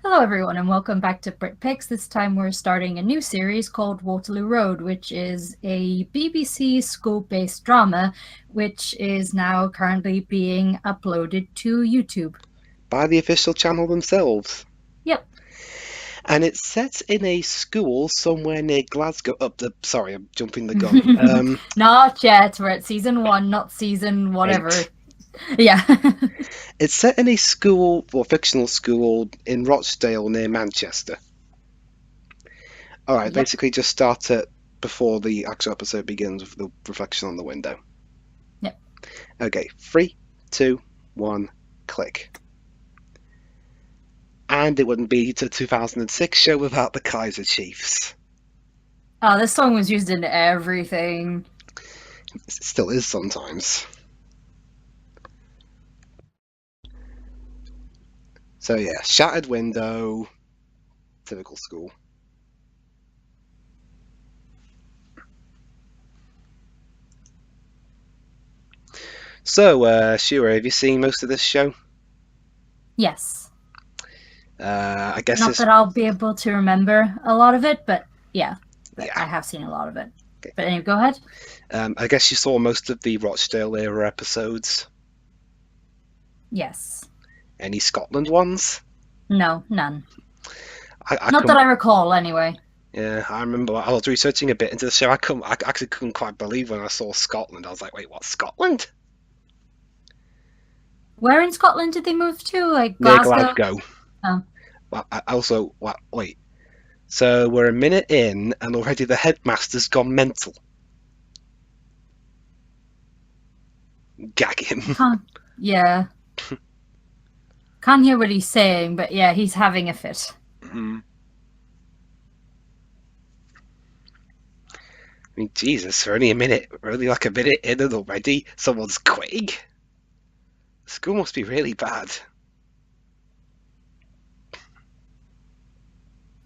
Hello, everyone, and welcome back to Brit Picks. This time we're starting a new series called Waterloo Road, which is a BBC school-based drama, which is now currently being uploaded to YouTube. By the official channel themselves. Yep. And it's set in a school somewhere near Glasgow. Sorry, I'm jumping the gun. Not yet. We're at season 1, not season whatever. 8. Yeah. It's set in a school, or fictional school, in Rochdale near Manchester. Alright, Yep. basically just start it before the actual episode begins with the reflection on the window. Yep. Okay, 3, 2, 1, click. And it wouldn't be the 2006 show without the Kaiser Chiefs. Oh, this song was used in everything. It still is sometimes. So yeah, shattered window, typical school. So, Shura, have you seen most of this show? Yes. I guess Not it's that I'll be able to remember a lot of it, but yeah, yeah. I have seen a lot of it. Okay. But anyway, go ahead. I guess you saw most of the Rochdale era episodes. Yes. Any Scotland ones? No, none. I Not that couldn't. I recall, anyway. Yeah, I remember I was researching a bit into the show. I actually couldn't quite believe when I saw Scotland. I was like, wait, what? Scotland? Where in Scotland did they move to? Like Near Glasgow? Glasgow. Oh, Well, wait. So we're a minute in, and already the headmaster's gone mental. Gag him. can't. Yeah, can't hear what he's saying, but yeah, he's having a fit. I mean, Jesus, we're only a minute. We're only like a minute in, and already someone's quitting. School must be really bad.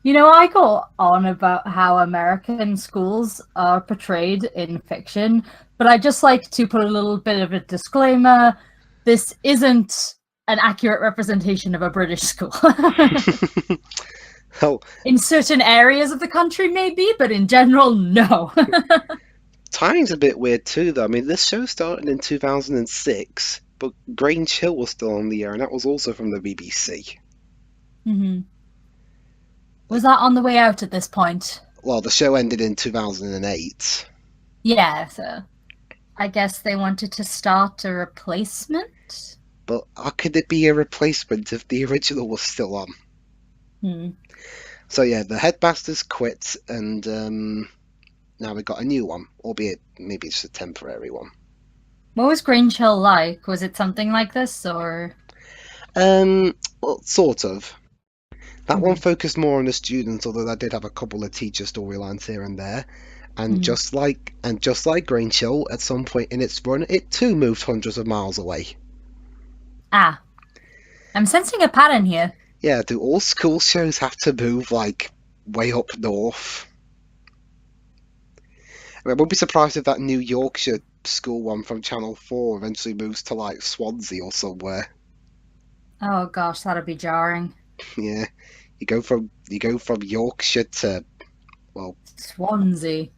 You know, I go on about how American schools are portrayed in fiction, but I just like to put a little bit of a disclaimer. This isn't an accurate representation of a British school. Oh, In certain areas of the country, maybe, but in general, no. timing's a bit weird too, though. I mean, this show started in 2006, but Grange Hill was still on the air, and that was also from the BBC. Mm-hmm. Was that on the way out at this point? Well, the show ended in 2008, Yeah, so I guess they wanted to start a replacement. but how could it be a replacement if the original was still on? Hmm. So yeah, the headmasters quit, and now we got a new one, albeit maybe it's a temporary one. What was Grange Hill like? Was it something like this, or? Well, sort of. That one Hmm. focused more on the students, although that did have a couple of teacher storylines here and there. And Hmm. just like Grange Hill, at some point in its run, it too moved hundreds of miles away. Ah, I'm sensing a pattern here. Yeah, do all school shows have to move like way up north? I wouldn't be surprised if that New Yorkshire school one from Channel 4 eventually moves to like Swansea or somewhere. Oh gosh, that'd be jarring. Yeah, you go from Yorkshire to, well, Swansea.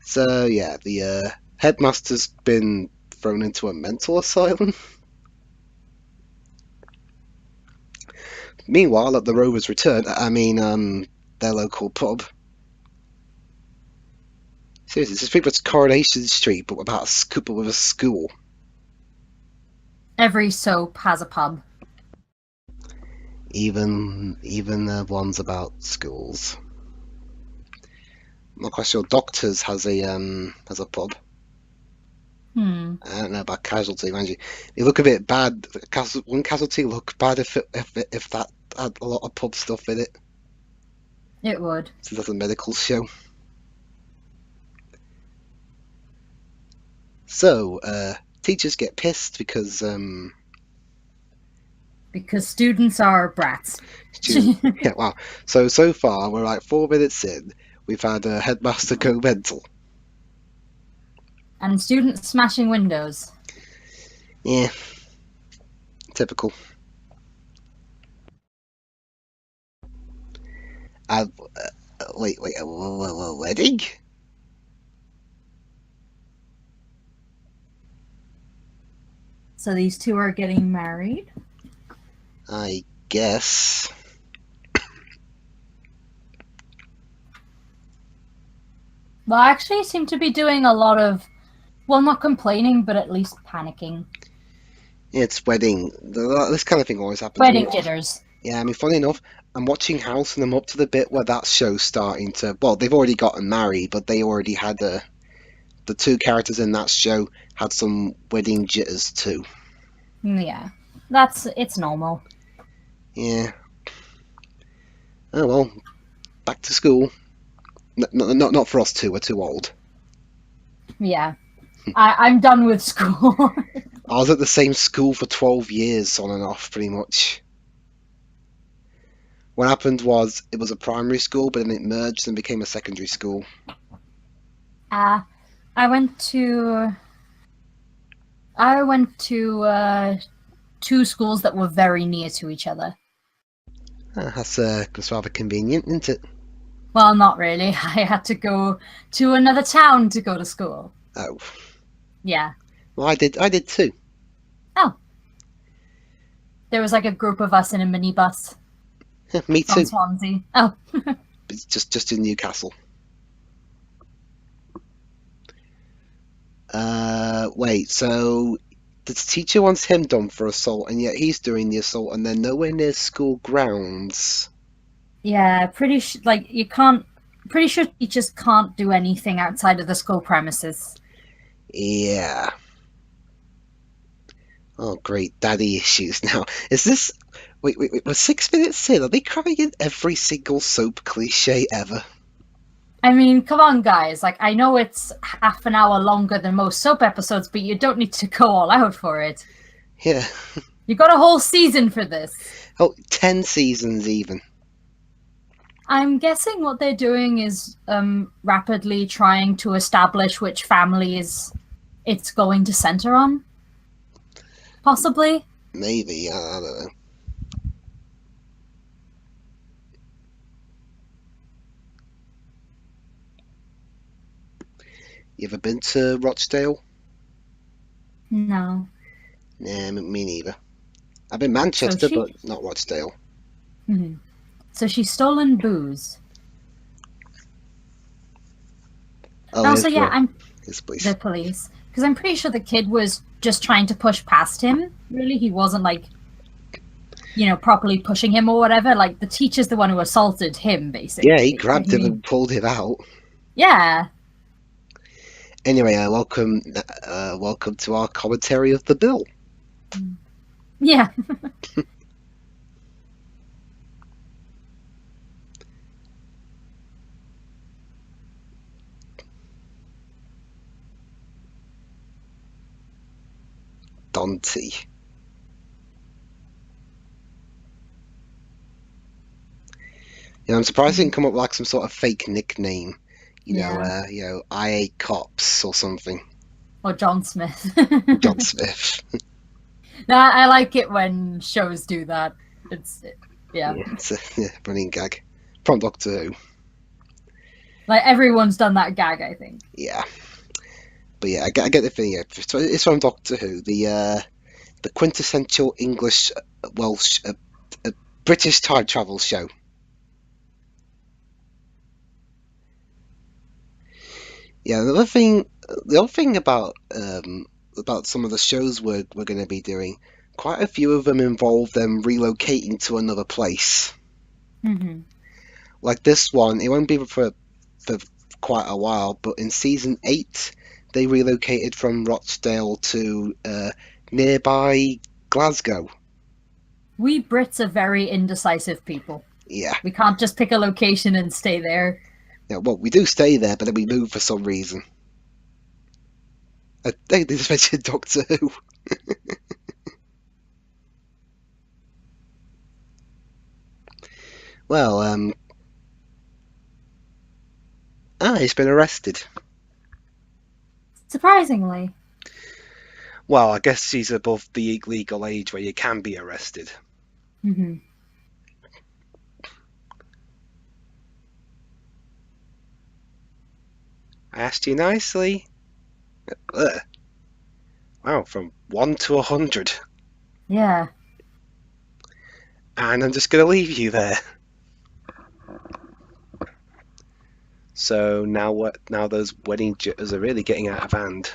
so yeah, the headmaster's been thrown into a mental asylum. Meanwhile, at the Rovers' return, I mean, their local pub. Seriously, this is pretty much Coronation Street, but about a scoop with a school. Every soap has a pub. Even the ones about schools. I'm not quite sure. Doctors has a pub. Hmm. I don't know about Casualty, mind you. They look a bit bad. Wouldn't Casualty look bad if that had a lot of pub stuff in it? It would. Since that's a medical show. So, teachers get pissed because Because students are brats. students. Yeah, wow. So far we're like 4 minutes in. We've had a headmaster go mental. And students smashing windows. Yeah, typical. Wait, a wedding? So these two are getting married. I guess. Well, I actually seem to be doing a lot of, well, not complaining, but at least panicking. It's wedding. This kind of thing always happens. I Wedding mean, jitters. yeah, I mean, funny enough, I'm watching House and I'm up to the bit where that show's starting to. Well, they've already gotten married, but they already had the two characters in that show had some wedding jitters too. Yeah, it's normal. Yeah. Oh well, back to school. Not for us two. We're too old. Yeah, I'm done with school. I was at the same school for 12 years on and off, pretty much. What happened was it was a primary school, but then it merged and became a secondary school. uh, I went to I went to two schools that were very near to each other. That's rather convenient, isn't it? Well, not really. I had to go to another town to go to school. Oh, Yeah. well, I did too. Oh, there was like a group of us in a minibus Me from too. Swansea. Oh, It's just in Newcastle. Wait. So the teacher wants him done for assault, and yet he's doing the assault, and they're nowhere near school grounds. yeah. Like you can't. Pretty sure teachers can't do anything outside of the school premises. Yeah. Oh, great, daddy issues now. Is this? Wait. We're 6 minutes in. Are they cramming in every single soap cliche ever? I mean, come on, guys. Like, I know it's half an hour longer than most soap episodes, but you don't need to go all out for it. Yeah. You got a whole season for this. Oh, 10 seasons even. I'm guessing what they're doing is rapidly trying to establish which families it's going to center on. Possibly. Maybe. I don't know. You ever been to Rochdale? No. Nah, me neither. I've been So Manchester, she. but not Rochdale. Mhm. So she's stolen booze. Oh, And also, here's yeah, I'm his police. the police because I'm pretty sure the kid was just trying to push past him. Really, he wasn't like properly pushing him or whatever. Like the teacher's the one who assaulted him, Yeah, he basically. I grabbed him mean, and pulled him out. yeah, Anyway, welcome to our commentary of the bill. yeah. Dante. I'm surprised he didn't come up with like some sort of fake nickname. Yeah. I ate cops or something. Or John Smith. John Smith. No, I like it when shows do that. It's yeah. Yeah, it's a running gag from Doctor Who. Like everyone's done that gag, I think. Yeah, but yeah, I get the thing. Yeah, so it's from Doctor Who, the quintessential English, Welsh, British time travel show. Yeah, the other thing about some of the shows we're going to be doing, quite a few of them involve them relocating to another place. Mm-hmm. Like this one, it won't be for quite a while, but in season 8, they relocated from Rochdale to nearby Glasgow. We Brits are very indecisive people. Yeah, We can't just pick a location and stay there. yeah. Well, we do stay there, but then we move for some reason. They just mentioned Doctor Who. Well, he's been arrested. Surprisingly. Well, I guess she's above the legal age where you can be arrested. Hmm. I asked you nicely. Ugh. Wow, from 1 to 100. Yeah. And I'm just going to leave you there. So now what? Now those wedding jitters are really getting out of hand.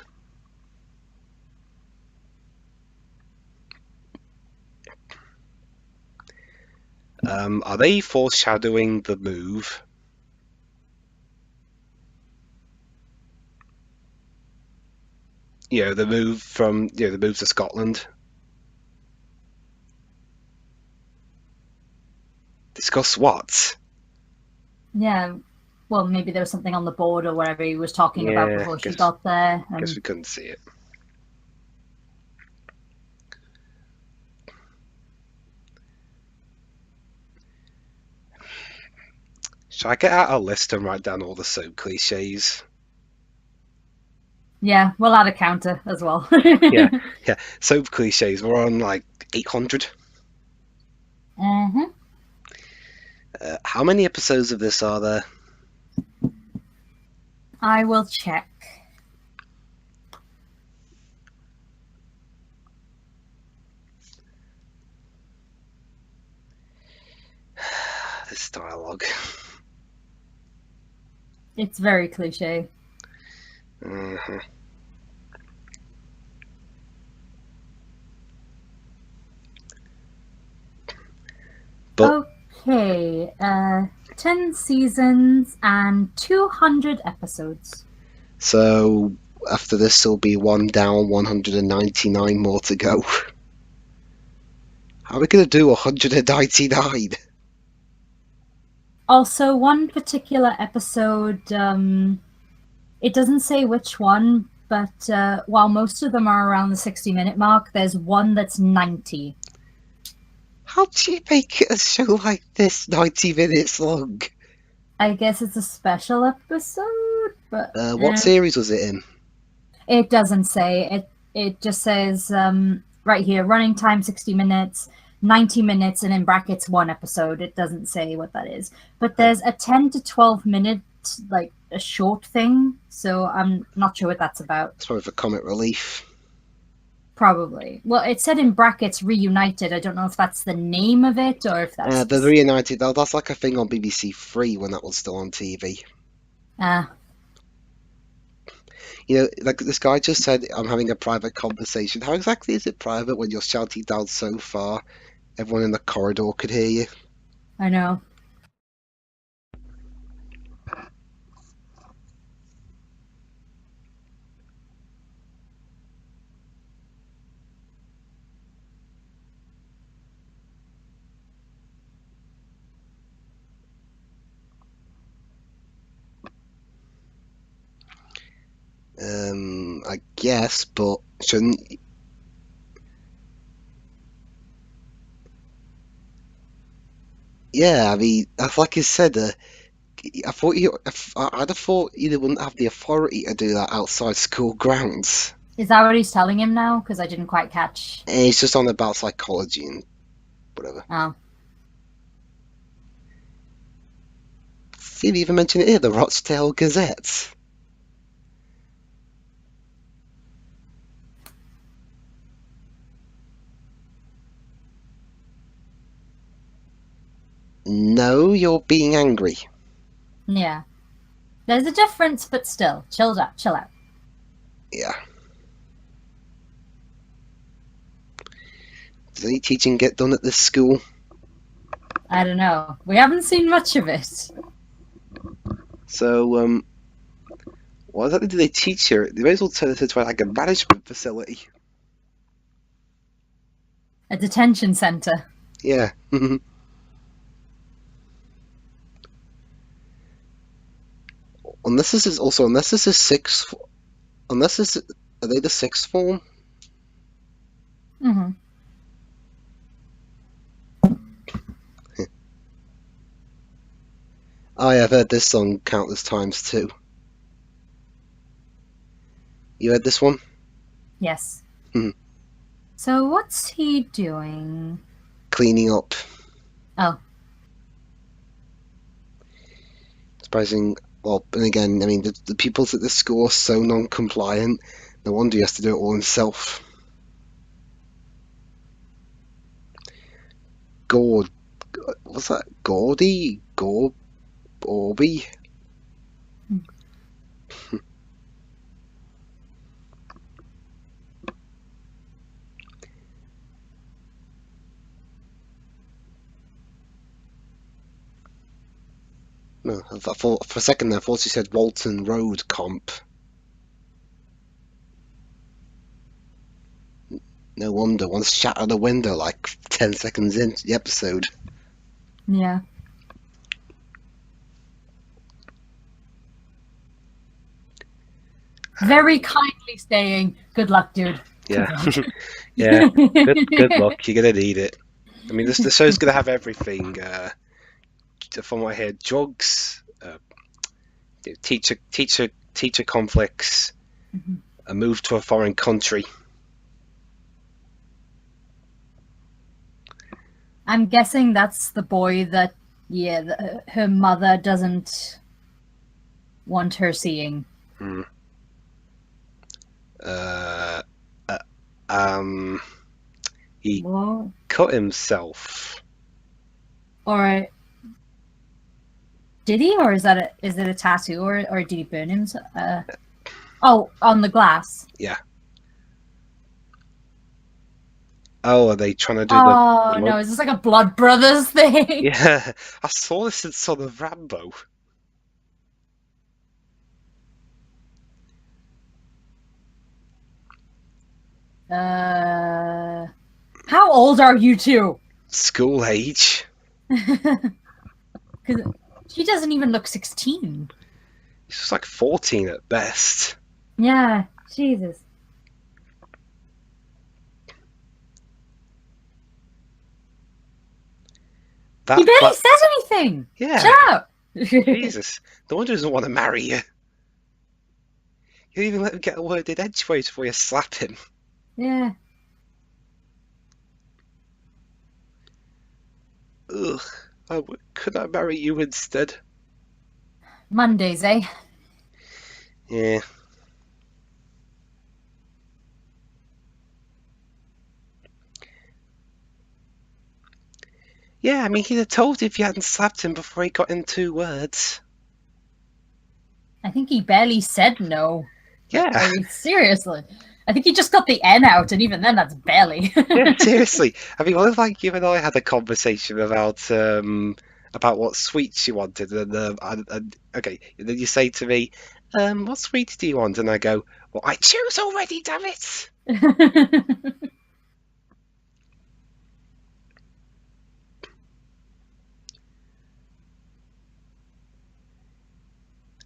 Are they foreshadowing the move? The move from the move to Scotland. Discuss what? Yeah. Well, maybe there was something on the board or whatever he was talking about Yeah, before she guess got there. guess we couldn't see it. Should I get out a list and write down all the soap cliches? Yeah, we'll add a counter as well. Yeah, yeah. Soap cliches. We're on like 800. Hmm. How many episodes of this are there? I will check. This dialogue. It's very cliche. Uh-huh. But Okay, 10 seasons and 200 episodes. so after this, there'll be one down, 199 more to go. How are we gonna do 199? Also, one particular episode, it doesn't say which one, but while most of them are around the 60-minute mark, there's one that's 90. How do you make a show like this 90 minutes long? I guess it's a special episode, but What series was it in? it doesn't say. It just says right here, running time 60 minutes, 90 minutes, and in brackets one episode. It doesn't say what that is. But there's a 10 to 12 minute, like a short thing, so I'm not sure what that's about. It's probably for comic relief. Probably. Well, it said in brackets reunited. I don't know if that's the name of it or if that's The reunited. That's like a thing on BBC Three when that was still on TV. Like this guy just said, I'm having a private conversation. How exactly is it private when you're shouting down so far? Everyone in the corridor could hear you. I know. I guess, but shouldn't. Yeah, I mean, that's like I said. I'd have thought you wouldn't have the authority to do that outside school grounds. Is that what he's telling him now? Because I didn't quite catch. And it's just on about psychology and whatever. Oh. See, they even mention it here, the Rochdale Gazette. No, you're being angry. Yeah. There's a difference, but still, chill out, chill out. Yeah. Does any teaching get done at this school? I don't know. We haven't seen much of it. So, what exactly do they teach here? They may as well turn this into like a management facility. A detention center. Yeah. Unless this is sixth. Unless this are they the sixth form? Mm-hmm. Oh yeah, I've heard this song countless times too. You heard this one? Yes. So what's he doing? Cleaning up. Oh, Surprising. Well, and again, I mean, the pupils at the school are so non-compliant. No wonder he has to do it all himself. Gord, what's that? Gordy? Orby? No, for a second there, I thought he said Walton Road comp. No wonder, one shot out the window like 10 seconds into the episode. yeah. Very kindly saying, "Good luck, dude." Yeah, Good luck. yeah. Good luck. You're gonna need it. I mean, the show's gonna have everything. From what I hear, drugs, teacher conflicts, a move to a foreign country. I'm guessing that's the boy that, yeah, her mother doesn't want her seeing. Hmm. Uh, uh, um, he Whoa. cut himself. Or did he? Or is it a tattoo? Or did he burn himself? Oh, on the glass. Yeah. Oh, are they trying to do the Oh blood? no, is this like a Blood Brothers thing? Yeah, I saw this in Son of Rambo. How old are you two? School age. Because she doesn't even look 16. He's like 14 at best. Yeah, Jesus. He That barely flat. says anything. Yeah, Shut up. Jesus. No wonder he doesn't want to marry you. You didn't even let him get a word in edgeways before you slap him. Yeah. Ugh. Could I marry you instead? Mondays, eh? Yeah. Yeah, I mean, he'd have told you if you hadn't slapped him before he got in 2 words. I think he barely said no. Yeah, I mean, seriously. I think he just got the N out, and even then, that's barely. yeah, seriously. I mean, what if like you and I had a conversation about what sweets you wanted, and okay, and then you say to me, what sweets do you want? And I go, well, I choose already, damn it.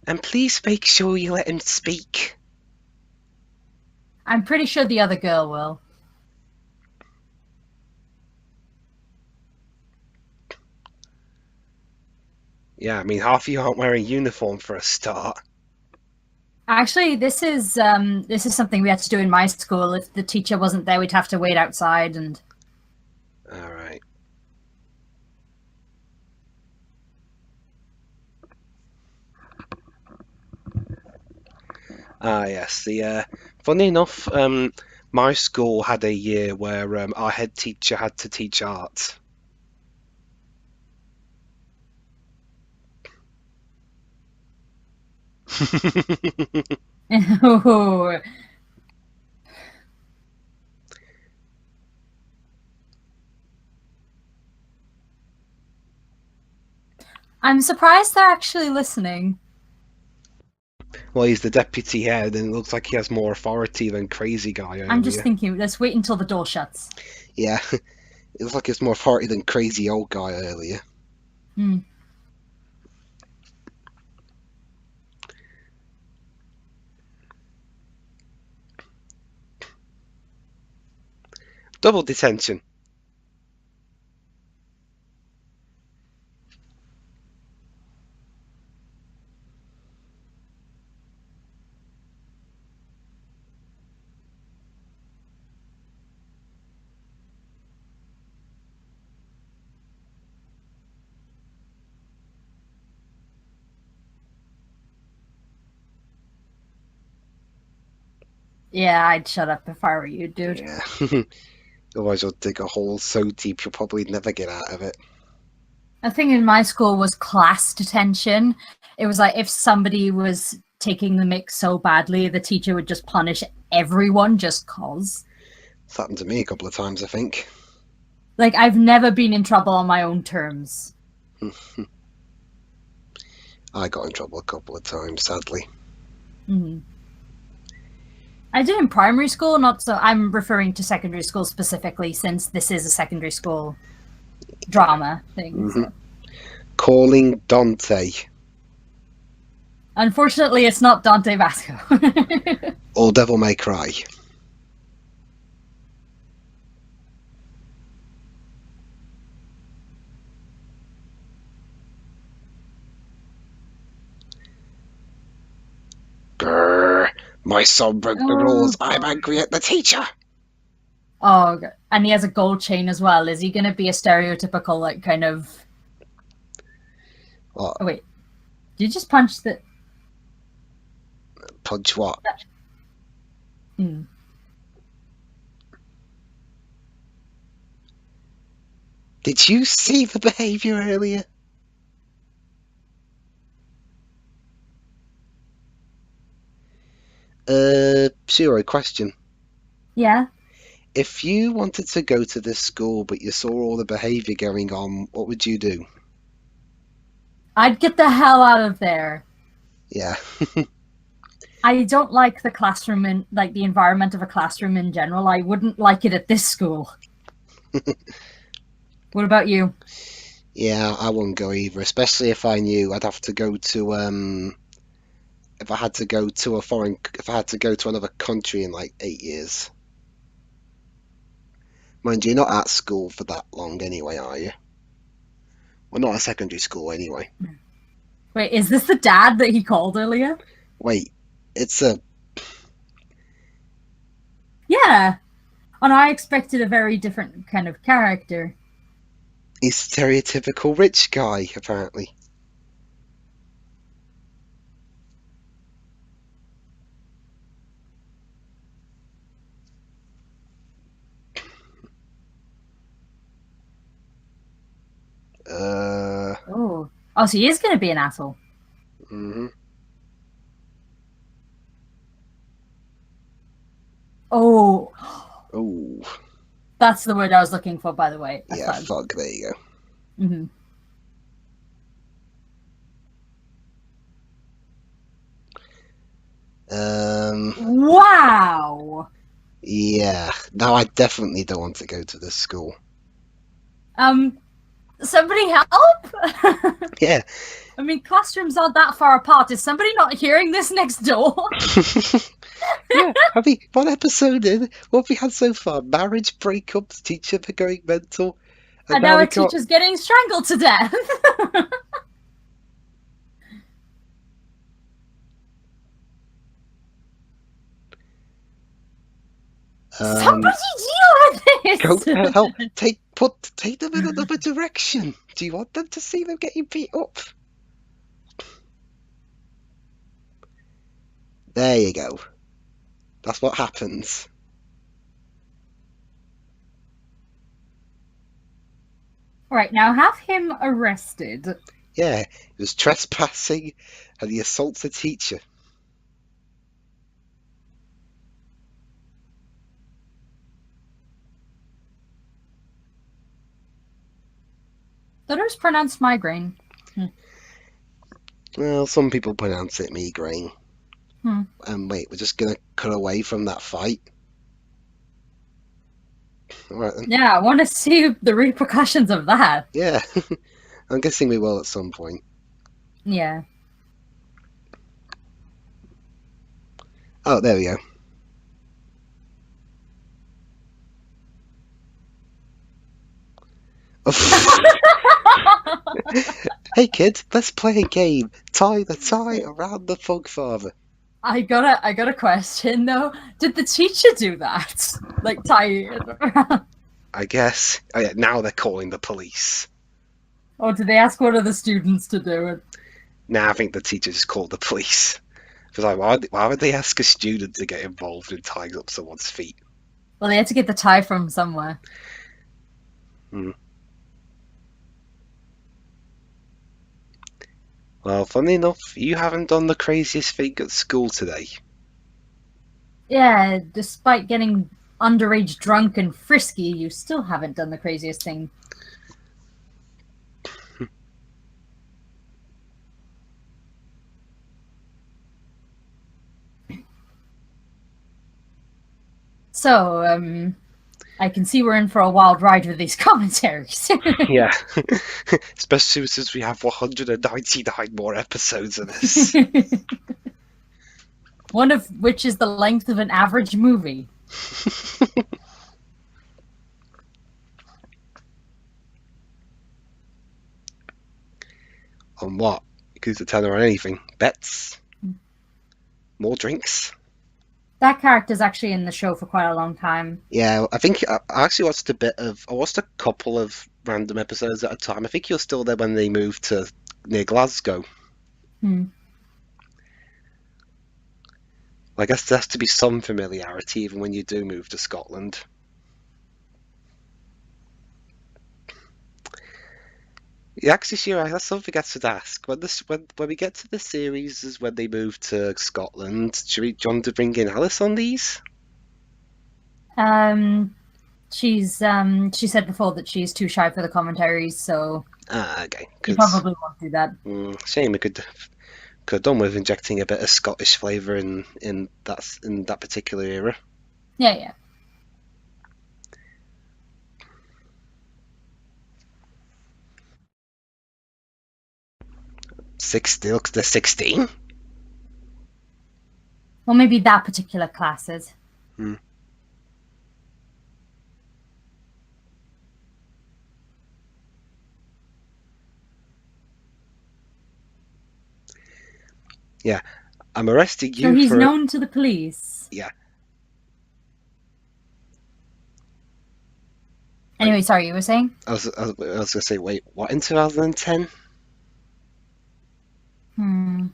And please make sure you let him speak. I'm pretty sure the other girl will. Yeah, I mean, half of you aren't wearing uniform for a start. Actually, this is something we had to do in my school. If the teacher wasn't there, we'd have to wait outside and All right. Ah, yes. Funny enough, my school had a year where our head teacher had to teach art. I'm surprised they're actually listening. Well, he's the deputy head, and it looks like he has more authority than Crazy Guy I'm just earlier. thinking, let's wait until the door shuts. Yeah, it looks like it's more authority than Crazy Old Guy earlier. Hmm. Double detention. Yeah, I'd shut up if I were you, dude. Yeah. Otherwise you'll dig a hole so deep you'll probably never get out of it. The thing in my school was class detention. It was like if somebody was taking the mix so badly, the teacher would just punish everyone just cause. It's happened to me a couple of times, I think. Like, I've never been in trouble on my own terms. I got in trouble a couple of times, sadly. Mm-hmm. I did in primary school, not so. I'm referring to secondary school specifically, since this is a secondary school drama thing. Mm-hmm. So. Calling Dante. Unfortunately, it's not Dante Vasco. Or Devil May Cry. Grrr, my son broke the rules. I'm angry at the teacher. Oh, and he has a gold chain as well. Is he going to be a stereotypical, like, kind of... What? Oh, wait. Did you just punch the... Punch what? Hmm. Did you see the behaviour earlier? Zero question. Yeah? If you wanted to go to this school but you saw all the behaviour going on, what would you do? I'd get the hell out of there. Yeah. I don't like the classroom in, like, the environment of a classroom in general. I wouldn't like it at this school. What about you? Yeah, I wouldn't go either, especially if I knew I'd have to go to if I had to go to if I had to go to another country in like 8 years. Mind you, you're not at school for that long anyway, are you? Well, not at secondary school anyway. Wait, is this the dad that he called earlier? Wait, it's a... Yeah. And I expected a very different kind of character. He's a stereotypical rich guy, apparently. Oh. Oh, so he is going to be an asshole. Mm-hmm. Oh. Oh. That's the word I was looking for, by the way. Yeah, fuck, there you go. Mm-hmm. Wow. Yeah. Now I definitely don't want to go to this school. Somebody help? Yeah. I mean, classrooms aren't that far apart. Is somebody not hearing this next door? Yeah. I mean, one episode in, what have we had so far? Marriage breakups, teacher going mental. And now a teacher's getting strangled to death. Somebody deal with this! Go to hell. Take them in another direction. Do you want them to see them getting beat up? There you go. That's what happens. Right, now have him arrested. Yeah, he was trespassing and he assaults a teacher. That is pronounced migraine. Well, some people pronounce it migraine. Wait, we're just gonna cut away from that fight. All right then. Yeah, I want to see the repercussions of that. Yeah, I'm guessing we will at some point. Yeah. Oh, there we go. Hey kids, let's play a game. Tie the tie around the Pugfather. I got a question though. Did the teacher do that? Like tie it around? I guess. Oh yeah, now they're calling the police. Or did they ask one of the students to do it? Nah, I think the teacher just called the police. Because like, why would they ask a student to get involved in tying up someone's feet? Well, they had to get the tie from somewhere. Hmm. Well, funny enough, you haven't done the craziest thing at school today. Yeah, despite getting underage drunk and frisky, you still haven't done the craziest thing. So, I can see we're in for a wild ride with these commentaries. Yeah. Especially since we have 199 more episodes of this. One of which is the length of an average movie. On what? You could tell her on anything. Bets? More drinks? That character's actually in the show for quite a long time. Yeah, I think I actually watched I watched a couple of random episodes at a time. I think you're still there when they moved to near Glasgow. Hmm. I guess there has to be some familiarity even when you do move to Scotland. Yeah, actually, sure, that's something I should ask. When we get to the series is when they move to Scotland. Do you want to bring in Alice on these? Um, she said before that she's too shy for the commentaries, so Ah, okay. she Because probably won't do that. shame we could have done with injecting a bit of Scottish flavour in that particular era. Yeah, yeah. 60, look, they're 16. Well, maybe that particular class is. Hmm. Yeah, I'm arresting So you he's for known to the police. yeah. Wait, Anyway, sorry, you were saying? I was gonna say, wait, what in 2010? Hmm.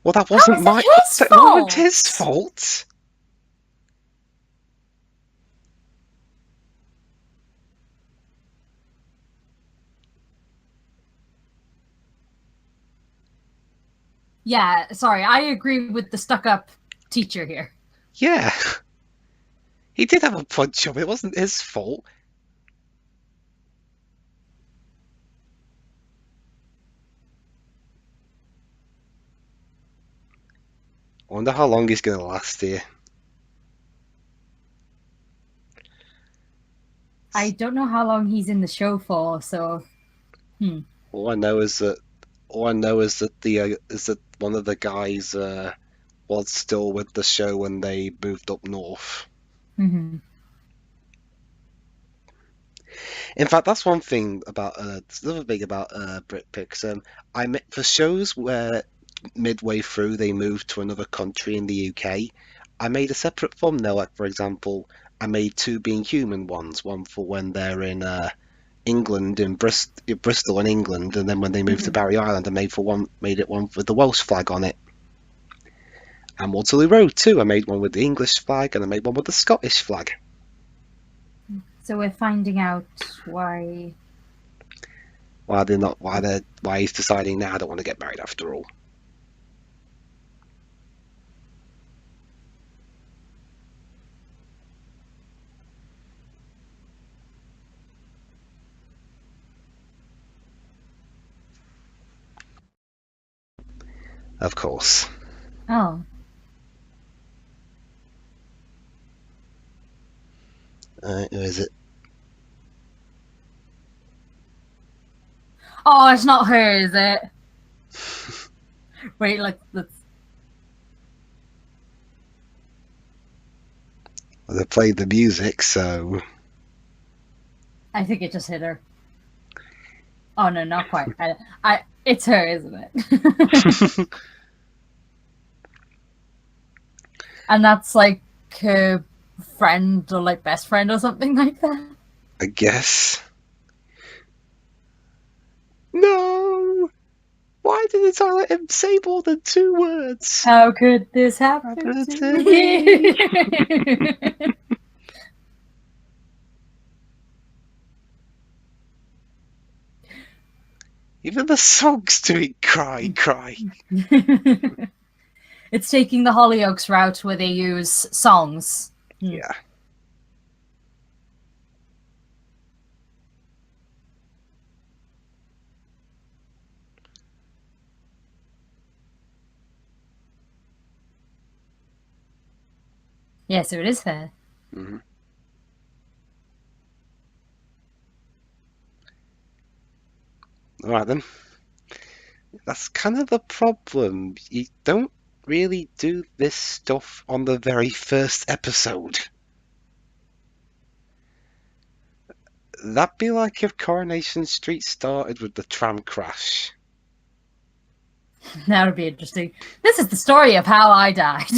Well, that How wasn't is my. it his That wasn't his fault? fault. Yeah, sorry, I agree with the stuck-up teacher here. Yeah, he did have a punch up. It wasn't his fault. I wonder how long he's gonna last here. I don't know how long he's in the show for, so All I know is that all I know is that one of the guys was still with the show when they moved up north. mhm. In fact, that's one thing about it's another thing about Britpic's. For shows where midway through they moved to another country in the UK, I made a separate thumbnail. Like for example, I made two Being Human ones, one for when they're in England in Bristol in England, and then when they moved to Mhm. Barry Island, I made it one with the Welsh flag on it. And Waterloo Road too. I made one with the English flag, and I made one with the Scottish flag. So we're finding out why. Why they're not? Why he's deciding now I don't want to get married after all. Of course. Oh, Who is it? oh, it's not her, is it? Wait, like let's. Well, they played the music, so I think it just hit her. Oh no, not quite. It's her, isn't it? And that's like her friend or like best friend or something like that. I guess. No! Why didn't I let him say more than 2 words? How could this happen Happened to to me. me? Even the song's doing cry, cry. It's taking the Hollyoaks route where they use songs. Yeah. Yeah, so it is fair. Mm-hmm. Alright then. That's kind of the problem. You don't really do this stuff on the very first episode. That'd be like if Coronation Street started with the tram crash. That would be interesting. This is the story of how I died.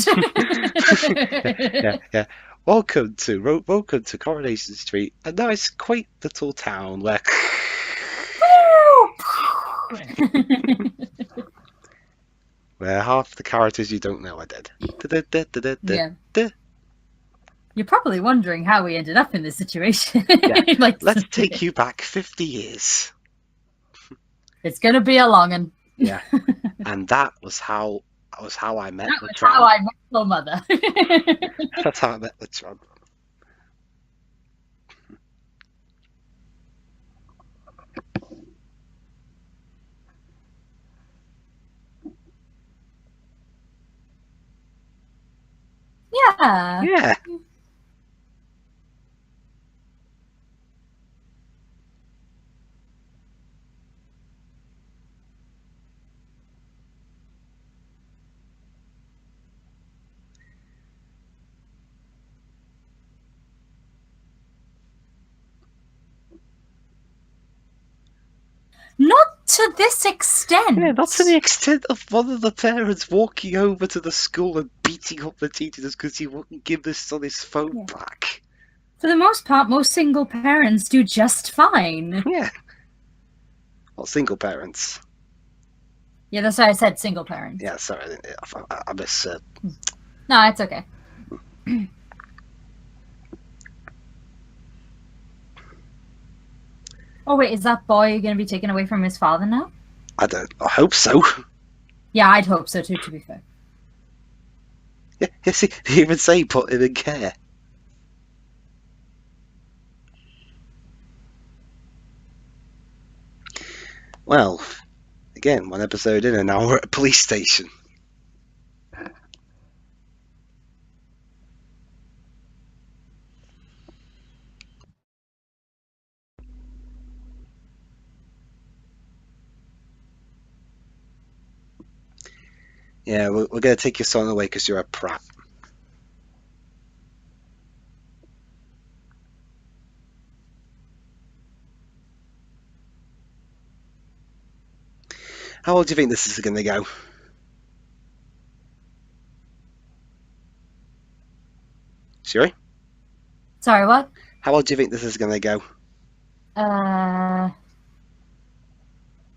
Yeah. Welcome to Coronation Street, a nice, quaint little town where where half the characters you don't know are dead. Yeah. You're probably wondering how we ended up in this situation. Yeah. Like, Let's take you back 50 years. it's gonna be a long one. Yeah. And that was how I met That the was tram. how I met your mother. That's how I met the tram. Yeah. Yeah. Not to this extent. Yeah, not to the extent of one of the parents walking over to the school and beating up the teachers because he wouldn't give his son his phone back. For the most part, most single parents do just fine. Yeah. Well, single parents. Yeah, that's why I said single parents. Yeah, sorry, I miss. No, it's okay. Oh wait, is that boy going to be taken away from his father now? I hope so. Yeah, I'd hope so too, to be fair. Yeah, yes, he even say he put him in care. Well, again, one episode in and now we're at a police station. Yeah, we're going to take your son away because you're a prat. How old do you think this is going to go? Siri? Sorry, what? How old do you think this is going to go?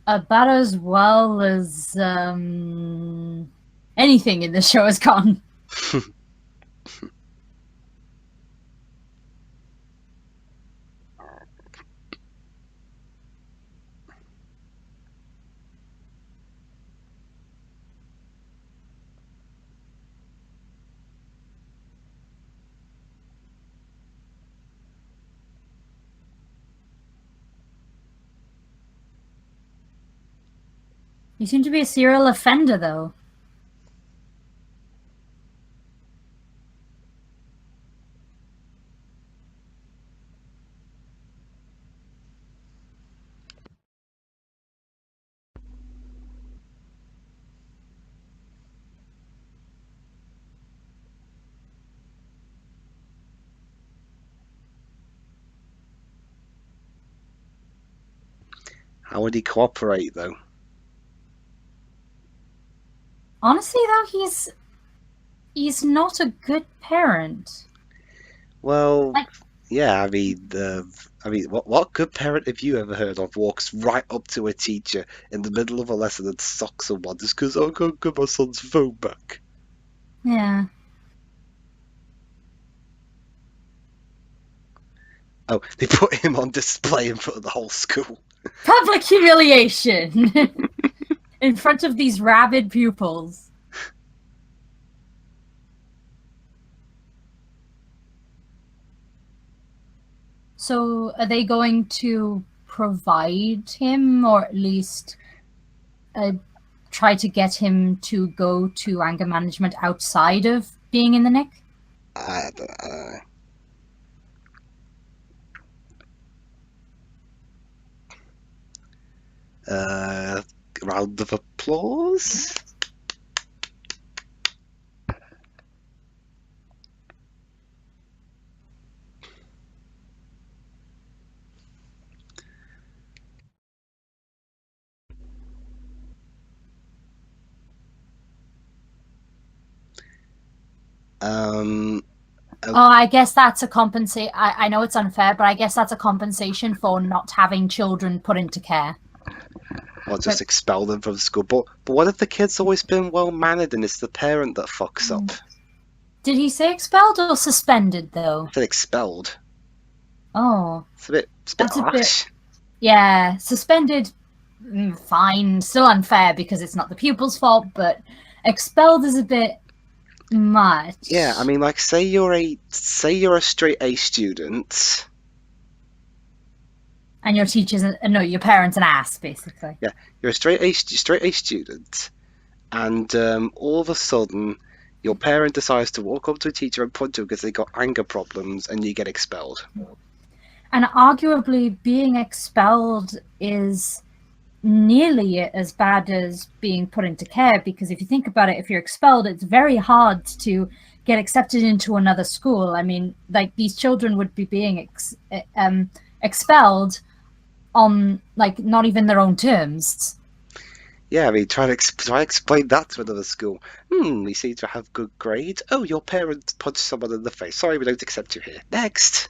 About as well as anything in this show has gone. You seem to be a serial offender, though. How would he cooperate, though? Honestly, though, he's He's not a good parent. Well, Like, yeah, what good parent have you ever heard of walks right up to a teacher in the middle of a lesson and socks someone just because I can't get my son's phone back? yeah. Oh, they put him on display in front of the whole school. Public humiliation in front of these rabid pupils. So, are they going to provide him, or at least uh, try to get him to go to anger management outside of being in the Nick? I don't know. Round of applause. Um, Oh, I guess that's a compensate. I know it's unfair, but I guess that's a compensation for not having children put into care. or just But expel them from school. But what if the kid's always been well mannered and it's the parent that fucks up? did he say expelled or suspended though? I said expelled. Oh, It's a bit that's a bit. harsh. Yeah, suspended. Fine, still unfair because it's not the pupil's fault, but expelled is a bit much. Yeah, I mean, like, say you're a straight A student. And your teacher's no, your parents an ass basically. Yeah, you're a straight A student, and all of a sudden, your parent decides to walk up to a teacher and punch them because they got anger problems, and you get expelled. And arguably, being expelled is nearly as bad as being put into care because if you think about it, if you're expelled, it's very hard to get accepted into another school. I mean, like these children would be being expelled on like not even their own terms. Yeah, I mean, try to explain that to another school. You seem to have good grades. Oh, your parent punched someone in the face. Sorry, we don't accept you here. Next.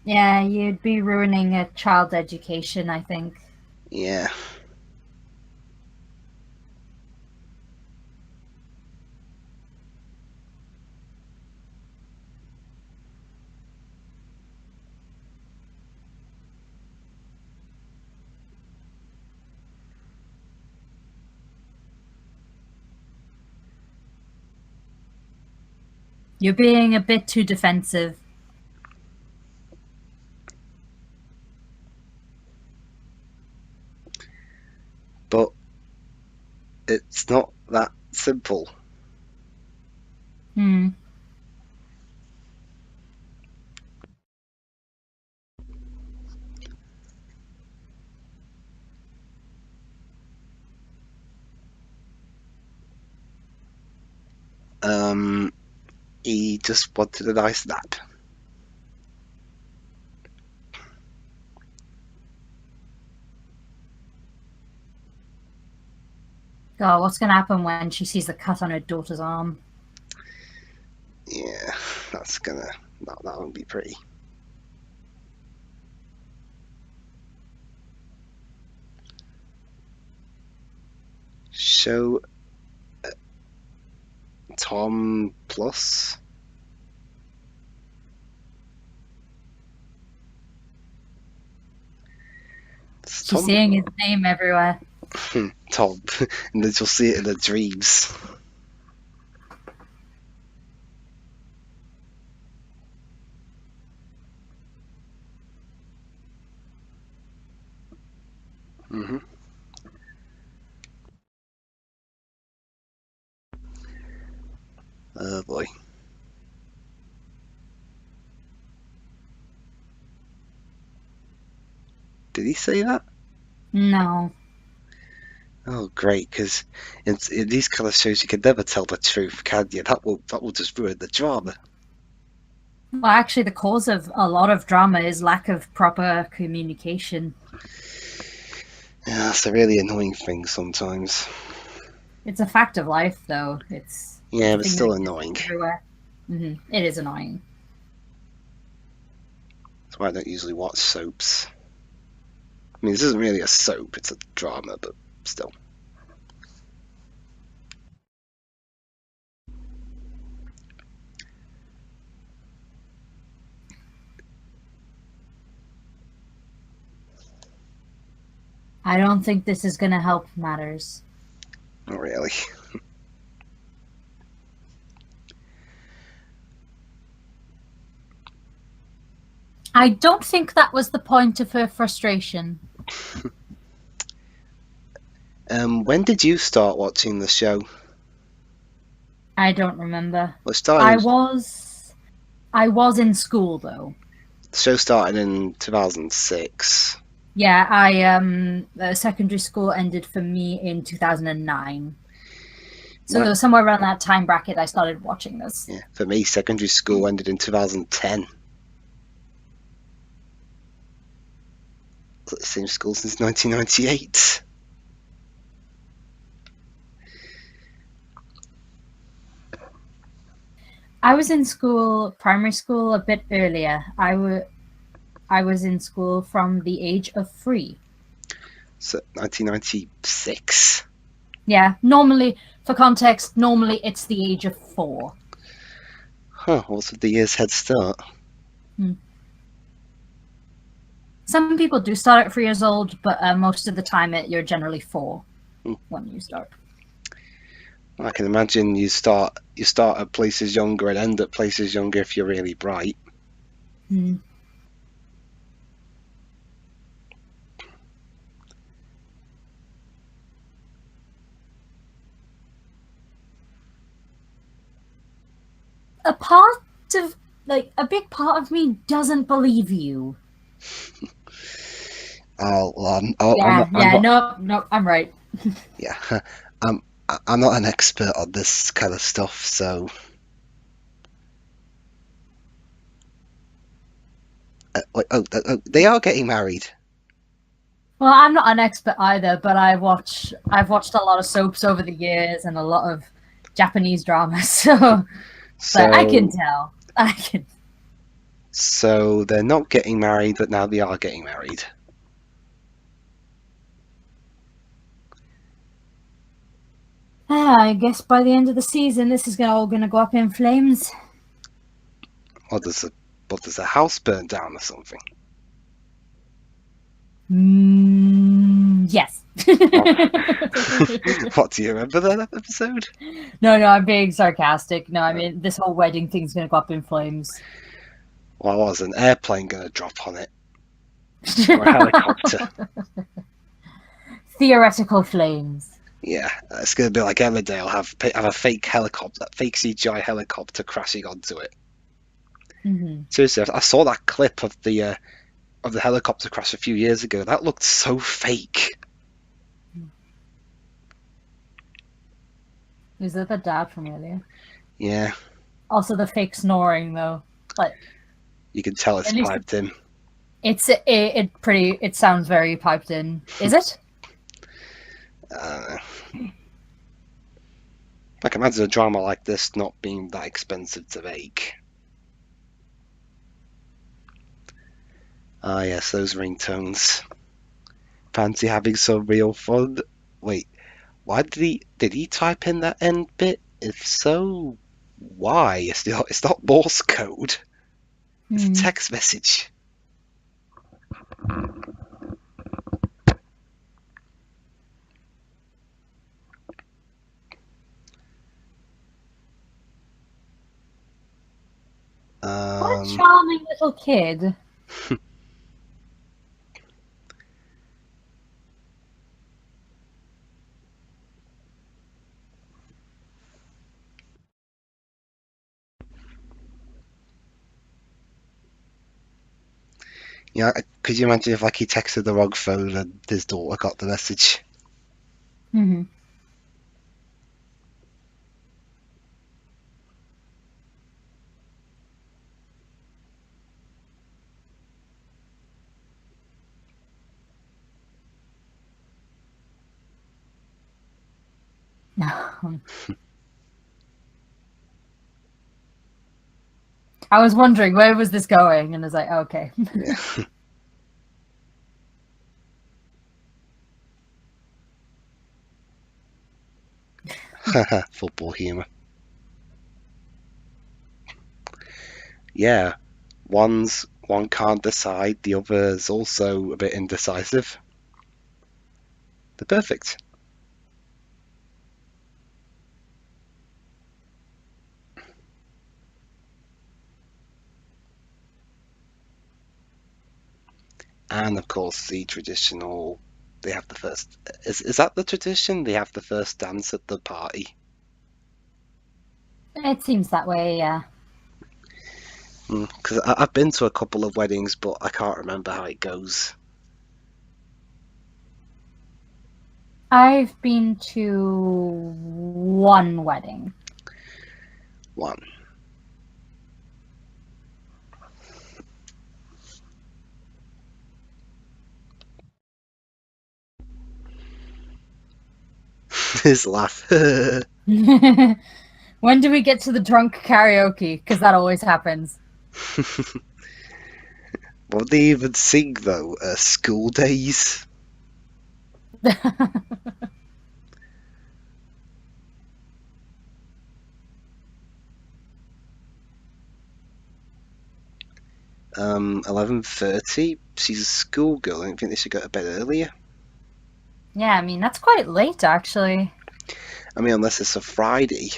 Yeah, you'd be ruining a child's education, I think. Yeah. You're being a bit too defensive. But it's not that simple. Hmm. He just wanted a nice nap. God, what's going to happen when she sees the cut on her daughter's arm? Yeah, that won't be pretty. Show Tom Plus. She's Tom seeing his name everywhere. Tom, and then she'll see it in her dreams. hmm Oh boy. Did he say that? No. Oh, great! Because in these kind of shows, you can never tell the truth, can you? That will just ruin the drama. Well, actually, the cause of a lot of drama is lack of proper communication. Yeah, that's a really annoying thing sometimes. It's a fact of life, though. It's Yeah, a but thing that still exists annoying. everywhere. It is annoying. That's why I don't usually watch soaps. I mean, this isn't really a soap, it's a drama, but still. I don't think this is going to help matters. Not really. I don't think that was the point of her frustration. When did you start watching the show? I don't remember. Well, I was I was in school though. the show started in 2006. Yeah, secondary school ended for me in 2009. My, So somewhere around that time bracket I started watching this. yeah, for me, secondary school ended in 2010. Same school since 1998. I was in school, primary school, a bit earlier. I was in school from the age of 3. So 1996. Yeah, normally, for context, normally it's the age of 4. Huh, what's with the year's head start? Hmm. Some people do start at 3 years old, but most of the time you're generally 4 when you start. I can imagine you start at places younger and end at places younger if you're really bright. Hmm. A part of, like, a big part of me doesn't believe you. I'm not. No, I'm right. Yeah, I'm not an expert on this kind of stuff, so. They are getting married. Well, I'm not an expert either, but I've watched a lot of soaps over the years and a lot of Japanese dramas, so but I can So, tell. I can. so they're not getting married, but now they are getting married. I guess by the end of the season, this is all going to go up in flames. Or does a house burn down or something? Yes. What, do you remember that episode? No, I'm being sarcastic. No, I mean this whole wedding thing's going to go up in flames. Well, was an airplane going to drop on it? Or a helicopter? Theoretical flames. Yeah, it's going to be like Emmerdale, have a fake helicopter, fake CGI helicopter crashing onto it. Seriously, I saw that clip of the helicopter crash a few years ago. That looked so fake. Is that the dad from earlier? Yeah, Also, the fake snoring though. Like, you can tell it's at least piped in. it sounds very piped in. Is it? I can imagine a drama like this not being that expensive to make. Ah, yes, those ringtones. Fancy having some real fun? Wait, why did he type in that end bit? If so, why? It's not Morse code. It's a text message. What a charming little kid. Yeah, could you imagine if like he texted the wrong phone and his daughter got the message? Mm-hmm. No. I was wondering where was this going, and I was like, okay. Yeah. Football humour. Yeah, one can't decide, the other's also a bit indecisive. They're perfect. And of course, the traditional. They have the first. Is that the tradition? They have the first dance at the party. It seems that way, yeah. Because I've been to a couple of weddings, but I can't remember how it goes. I've been to one wedding. One. His laugh. When do we get to the drunk karaoke? Because that always happens. What would they even sing though? School days. 11:30. She's a schoolgirl. I don't think they should go to bed earlier. Yeah, I mean, that's quite late, actually. I mean, unless it's a Friday.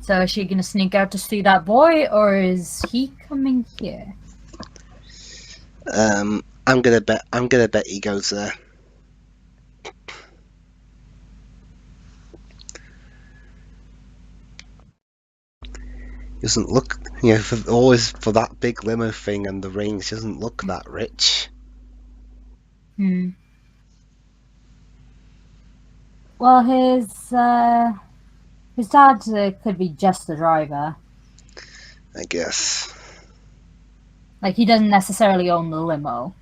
So is she gonna sneak out to see that boy, or is he coming here? I'm gonna bet he goes there. He doesn't look, always for that big limo thing and the rings, he doesn't look that rich. Hmm. Well, his dad could be just the driver. I guess. Like, he doesn't necessarily own the limo.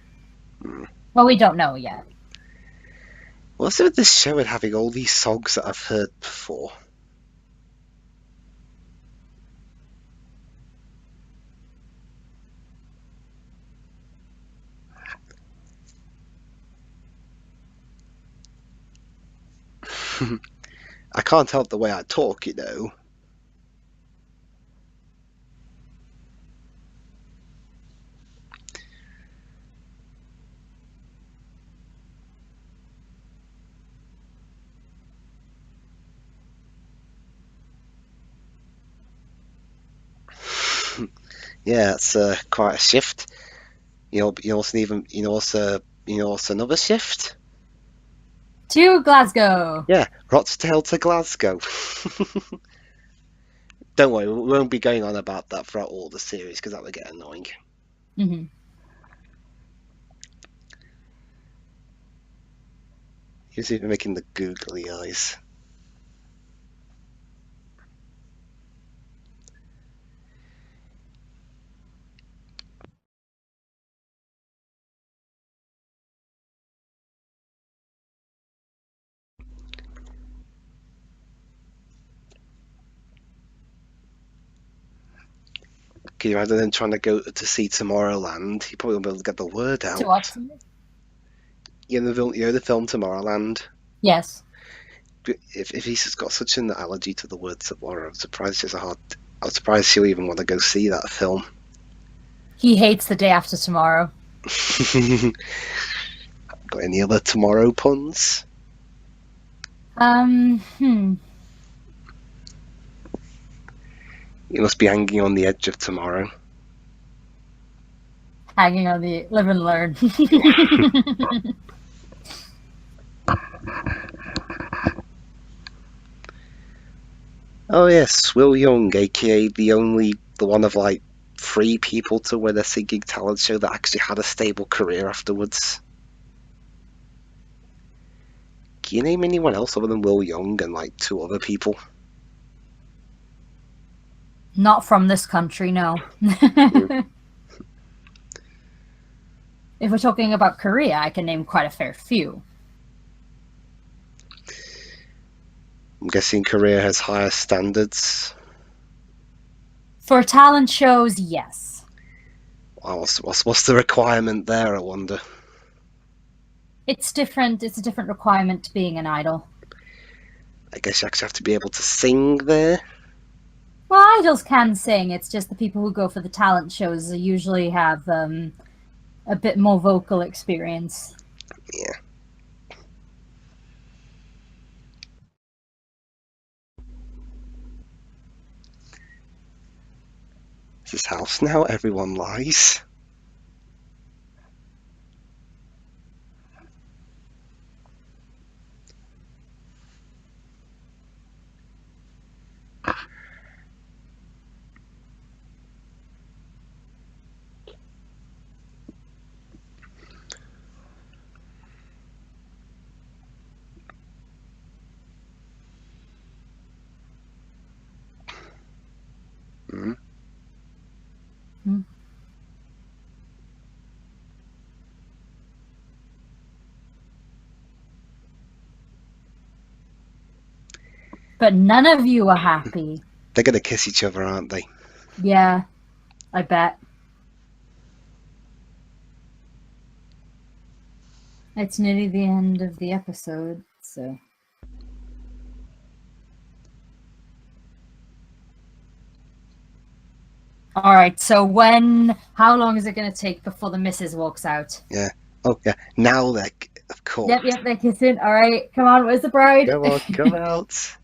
Well, we don't know yet. What's it with this show and having all these songs that I've heard before? I can't help the way I talk, you know. Yeah, it's quite a shift. You know, another shift. To Glasgow! Yeah, Rochdale to Glasgow. Don't worry, we won't be going on about that throughout all the series because that would get annoying. Mm-hmm. He's even making the googly eyes. Can you imagine him trying to go to see Tomorrowland? He probably won't be able to get the word To out. what? The film Tomorrowland? Yes. If he's got such an allergy to the word tomorrow, I'm surprised he'll even want to go see that film. He hates the day after tomorrow. Got any other tomorrow puns? Hmm. You must be hanging on the edge of tomorrow. Hanging on the live and learn. Oh yes, Will Young, aka the one of like 3 people to win a singing talent show that actually had a stable career afterwards. Can you name anyone else other than Will Young and like 2 other people? Not from this country, no. If we're talking about Korea, I can name quite a fair few. I'm guessing Korea has higher standards. For talent shows, yes. Well, what's the requirement there, I wonder? It's different. It's a different requirement to being an idol. I guess you actually have to be able to sing there. Well, idols can sing. It's just the people who go for the talent shows usually have a bit more vocal experience. Yeah. Is this house now? Everyone lies. Mm. Hmm. But none of you are happy. They're gonna kiss each other, aren't they? Yeah, I bet. It's nearly the end of the episode, so. All right, so how long is it going to take before the missus walks out? Yeah. Oh, yeah. Now they're, of course. Yep, they're kissing. All right, come on, where's the bride? Come on, come out.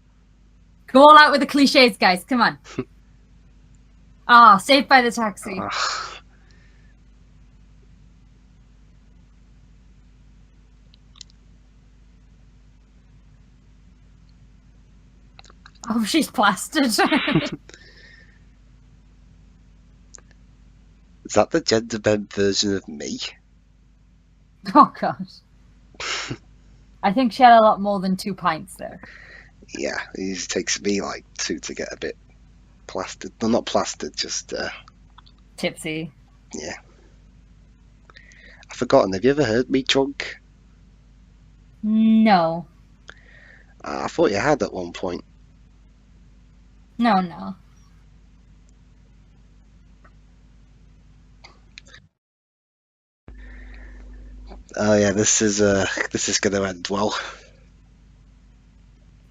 Go all out with the cliches, guys. Come on. Ah, saved by the taxi. Ah, Oh, she's plastered. is that the gender bent version of me? Oh god. I think she had a lot more than 2 pints there. Yeah, it usually takes me like 2 to get a bit plastered. No, not plastered, just Tipsy. yeah. I've forgotten. Have you ever heard me drunk? No. I thought you had at one point. No, no. Oh yeah, this is going to end well.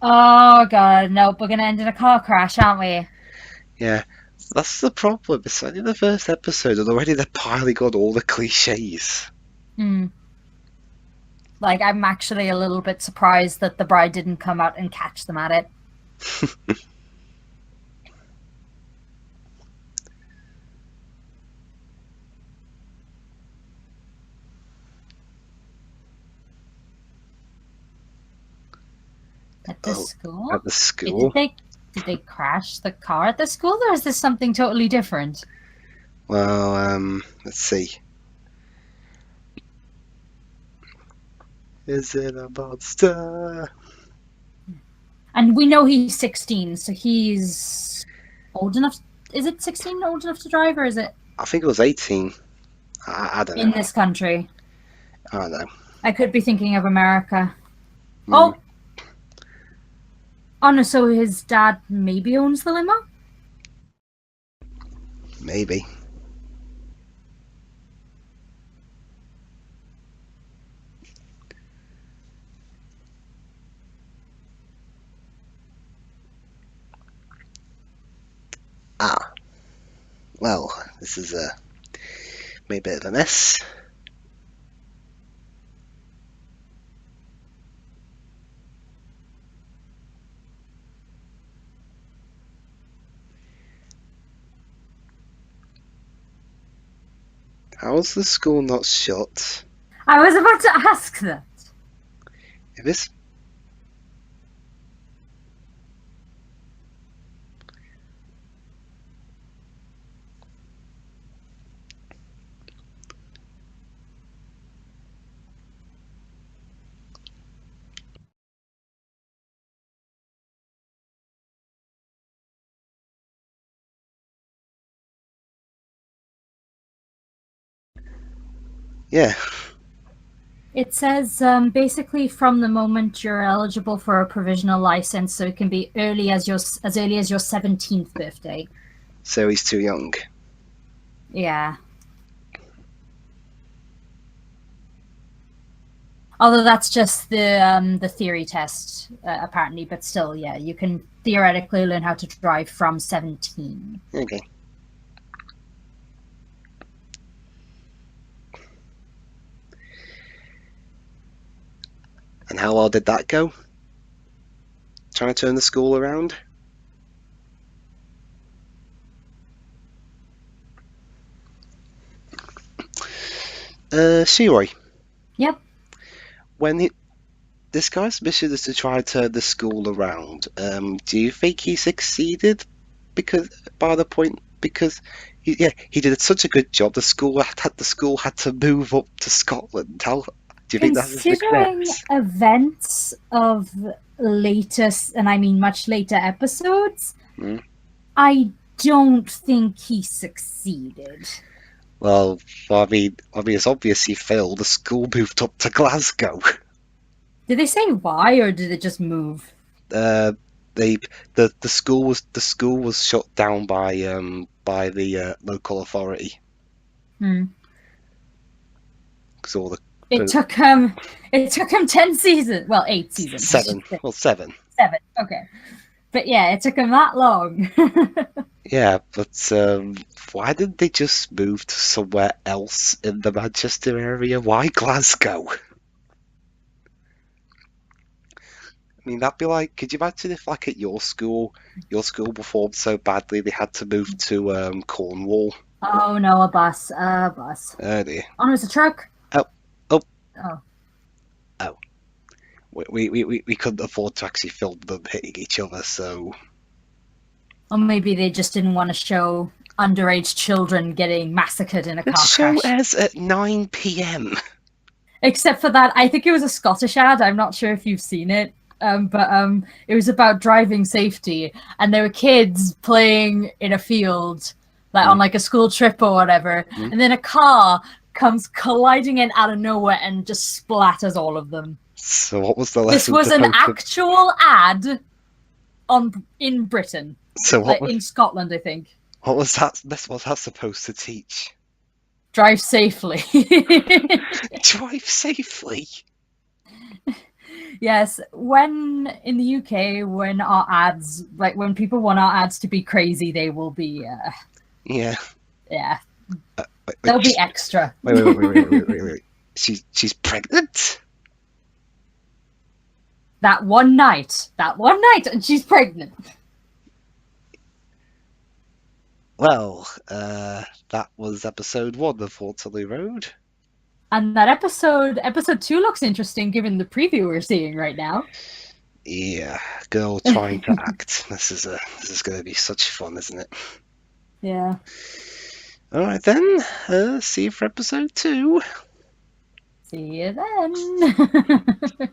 Oh god, nope, we're gonna end in a car crash, aren't we? Yeah, that's the problem. It's only the first episode, and already they're piling on all the cliches. Hmm. Like, I'm actually a little bit surprised that the bride didn't come out and catch them at it. At the Oh, at school? the Wait, school. did they crash the car at the school, or is this something totally different? Well, let's see. Is it a monster? And we know he's 16, so he's old enough. Is it 16 old enough to drive, or is it I think it was 18. I don't in know. this country? I don't know. I could be thinking of America. Mm, Oh no, so his dad maybe owns the limo? maybe. Ah, well, this is maybe a bit of a mess. How's the school not shut? I was about to ask that. If this, Yeah. It says basically from the moment you're eligible for a provisional license, so it can be as early as your 17th birthday. So he's too young. Yeah. Although that's just the theory test, apparently, but still, yeah, you can theoretically learn how to drive from 17. Okay. And how well did that go? Trying to turn the school around? Shiori, Yep. when this guy's mission is to try to turn the school around, do you think he succeeded? Because by the point, because he did such a good job. The school had to move up to Scotland. How do you think that's a Considering success? events of latest, and I mean much later episodes, Hmm? I don't think he succeeded. Well, I mean, it's obvious he failed. The school moved up to Glasgow. Did they say why, or did it just move? Uh, they the school was shut down by the local authority Hmm. because all the It took him. It took him 10 seasons. Well, 8 seasons. I should seven, say. well, seven. 7. Okay, but yeah, it took him that long. Yeah, but why didn't they just move to somewhere else in the Manchester area? Why Glasgow? I mean, that'd be like, could you imagine if, like, at your school performed so badly they had to move to Cornwall? Oh no, a bus. A bus. Oh dear. Oh, no, it's a truck. Oh, oh, Oh, oh. We couldn't afford to actually film them hitting each other, so or maybe they just didn't want to show underage children getting massacred in a the car show crash. airs at 9 p.m. Except for that, I think it was a Scottish ad. I'm not sure if you've seen it. But it was about driving safety, and there were kids playing in a field, like on Mm, like a school trip or whatever, mm. and then a car comes colliding in out of nowhere and just splatters all of them. So what was the This lesson was an supposed to? actual ad in Britain, So like in Scotland, I think. what was that? What was that supposed to teach? Drive safely. Drive safely. Yes, when in the UK, when our ads, like when people want our ads to be crazy, they will be, Yeah. yeah, Wait, they'll wait, be extra. wait. She's pregnant. That one night, and she's pregnant. Well, that was episode 1 of Waterloo Road. And that episode 2 looks interesting given the preview we're seeing right now. Yeah, girl trying to act. This is going to be such fun, isn't it? Yeah. All right then. See you for episode 2. See you then.